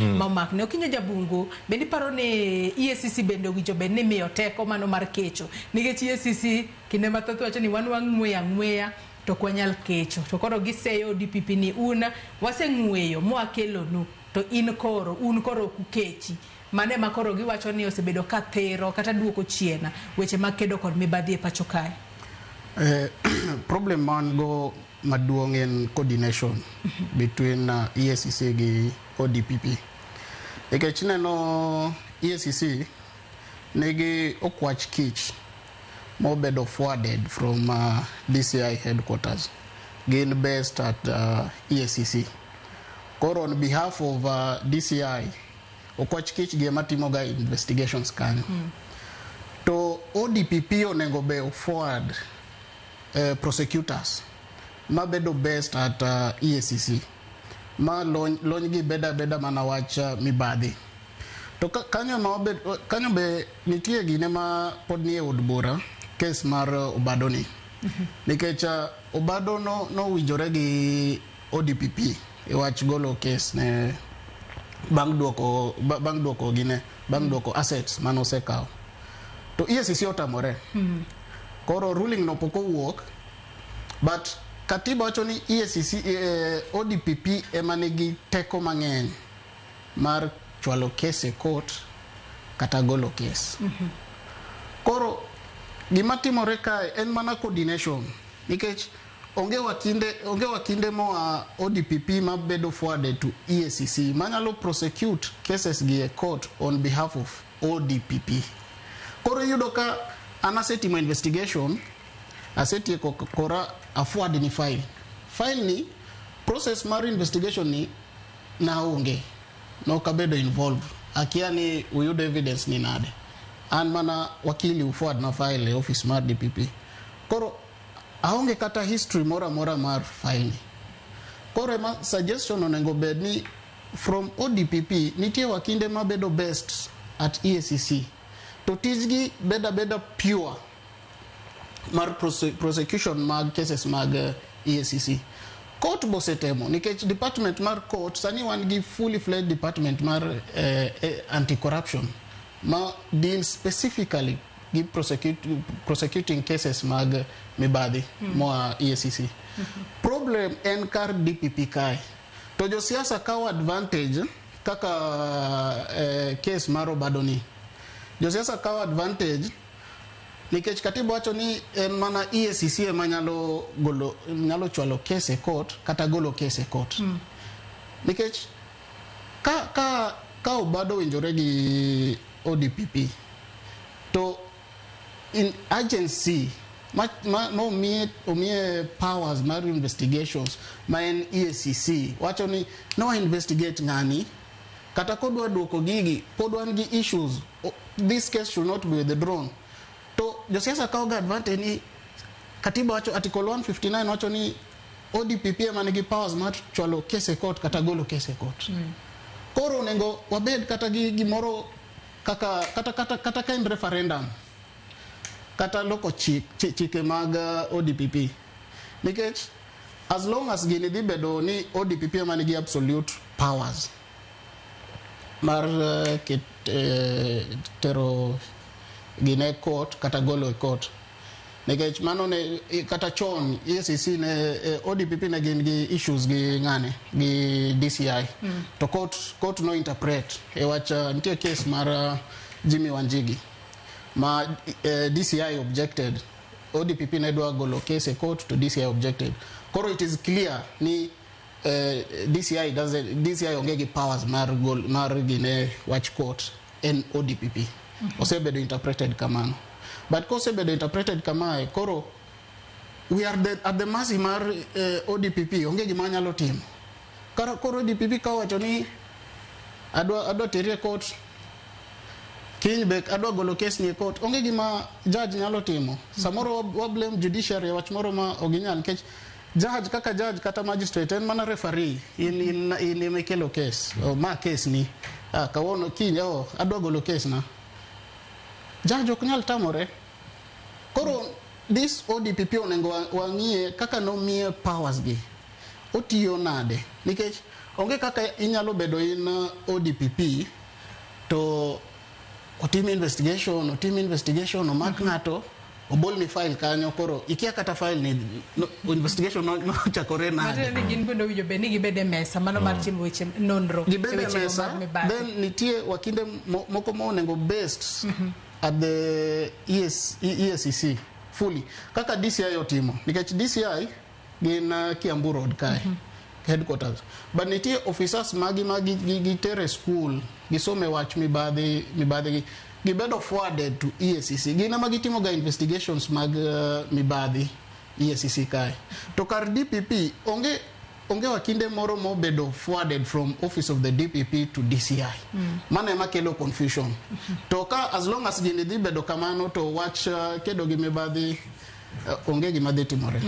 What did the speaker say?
mamak ne okinyo jabungu bendi paro ne EACC bende ogijo bende ni miyo teko mano mar kecho nikech EACC kinde mathoth wacho ni wan wang'weya to kwanyal kecho to koro giseyo DPP ni una waseng'weyo mwakelo nu to un koro kukechi mane makoro giwacho ni osebedo ka thero kata duoko chiena weche makedo kod mibadhi e pacho kae. Problem man go maduong en coordination between EACC gi ODPP. Nikech neno EACC negi okwach kich mobedo forwarded from DCI headquarters. Gain based at EACC. Koro on behalf of DCI, okwach kich gi matimoga investigations kan. To ODPP onego be forward prosecutors mabedo based at EACC. Ma lony gi beda mana wach mibadhi. To kanyo be nitie gine ma pod nie od bura case mar Obadoni. Nikech Obado no wijore gi ODPP e wach golo case ne bang duoko assets manosekaw. To EACC otamore. Koro ruling no poko wuok, but katiba wacho ni EACC ODPP emanegi teko mang'eny mar chwalo case e court kata golo case. Koro gima timore kae en mana coordination nikech onge wakinde moa ODPP mabedo forwarded to EACC manyalo prosecute cases gi e court on behalf of ODPP. Koro yudo ka anasetimo investigation asetieko kora forward ni file ni process mar investigation ni naonge no kabedo involved akia ni uyudo evidence ni nade an mana wakili uforward na file e office mar DPP. Koro aonge kata history mora mar file ni. Koro ma suggestion onengo bed ni from ODPP nitie wakinde mabedo best at EACC to tijgi beda pure mar prosecution mag cases mag EACC. Court bosetemo nikech department mar court sani wan gi fully fledged department mar anti-corruption ma deal specifically gi prosecuting cases mag mibadhi moa EACC. Problem en kar DPP kai. To jo siasa kawo advantage kaka case mar Obadoni. Jo siasa kawo advantage nikech katiba wacho ni en mana EACC ema nyalo chwalo case e court kata golo case e court. Nikech ka Obado winjore gi ODPP to in agency omie powers mar investigations ma en EACC wacho ni no investigate ngani kata kodwa duoko gigi pod wan gi issues, this case should not be withdrawn. To josiasa kawo advantage ni katiba wacho article 159 wacho ni ODPP ema nigi powers mar chwalo case e court kata golo case e court. Koro nengo wabed kata gimoro kata kind referendum kata loko chike mag ODPP. Nikech as long as gini dhi bedo ni ODPP ema nigi absolute powers mar tero gine court kata golo court. Nikech mano ne kata chon EACC ne ODPP ne gin gi issues gi ngane gi DCI. To court no interpret e wacha nitie case mar Jimmy Wanjigi ma DCI objected, ODPP ne dwa golo case e court to DCI objected. Koro it is clear ni DCI onge gi powers mar gine watch court en ODPP. Osebedo interpreted kamano. But kosebedo interpreted kamae, koro we are at the mercy mar ODPP onge gima nyalo timo. Koro ODPP ka wacho ni adwa terie court kiny be adwa golo case ni court, onge gima judge nyalo timo. Samoro wa blame judiciary wach moro ma oginyal nikech judge kata magistrate en mana referee in mekelo case ma case ni kawono kiny adwa golo case na judge ok nyal tamore. Koro this ODPP onengo wang'ie kaka no mie powers gi otiyo nade nikech onge kaka inyalo bedo in ODPP to otim investigation omak ng'ato obol ni file kanyo koro ikia kata file ni investigation no chakore nade. Mate ni gin bende winjo be ni gibede mesa mano mar timo weche nonro. Gibede mesa then nitie wakinde moko mo onego based at the EACC fully kaka DCI otimo nikech DCI gin Kiambu Road kae headquarters but nitie officers magi gitere school gisome wach mibadhi gibedo forwarded to EACC gina magitimo ga investigations mag mibadhi EACC kae to kar DPP onge wakinde moro mo bedo forwarded from office of the DPP to DCI mana ema kelo confusion to ka as long as gini dhi bedo kamano to wach kedo gi mibadhi onge gima dhi timore.